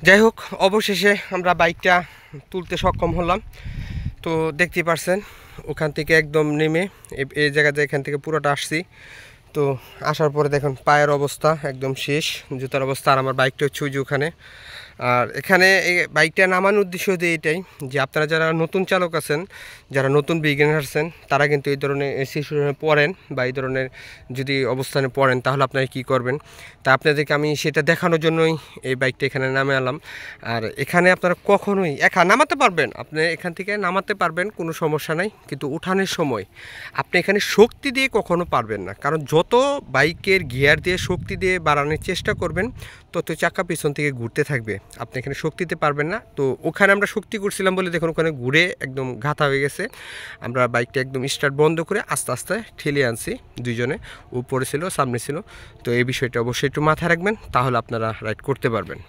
যাই হোক, অবশেষে আমরা বাইকটা তুলতে সক্ষম হলাম। তো দেখতেই পারছেন ওখান থেকে একদম নেমে এই জায়গাতে এখান থেকে পুরোটা আসছি। তো আসার পরে দেখুন পায়ের অবস্থা একদম শেষ, জুতার অবস্থা। আর আমার বাইকটা হচ্ছে ওই যে ওখানে। আর এখানে এই বাইকটা নামানোর উদ্দেশ্য দিয়ে এটাই যে আপনারা যারা নতুন চালক আছেন, যারা নতুন বিগিনার আছেন, তারা কিন্তু এই ধরনের সিচুয়েশনে পড়েন বা এই ধরনের যদি অবস্থানে পড়েন তাহলে আপনারা কী করবেন, তা আপনাদেরকে আমি সেটা দেখানোর জন্যই এই বাইকটা এখানে নামে আনলাম। আর এখানে আপনারা কখনোই একা নামাতে পারবেন, আপনি এখান থেকে নামাতে পারবেন, কোনো সমস্যা নাই, কিন্তু উঠানের সময় আপনি এখানে শক্তি দিয়ে কখনো পারবেন না। কারণ যত বাইকের গিয়ার দিয়ে শক্তি দিয়ে বাড়ানোর চেষ্টা করবেন তত চাকা পিছন থেকে ঘুরতে থাকবে, আপনি এখানে শক্তিতে পারবেন না। তো ওখানে আমরা শক্তি করছিলাম বলে দেখুন ওখানে ঘুরে একদম ঘাতা হয়ে গেছে। আমরা বাইকটা একদম স্টার্ট বন্ধ করে আস্তে আস্তে ঠেলে আনছি দুইজনে, উপরে ছিল সামনে ছিল। তো এই বিষয়টা অবশ্যই একটু মাথায় রাখবেন, তাহলে আপনারা রাইড করতে পারবেন।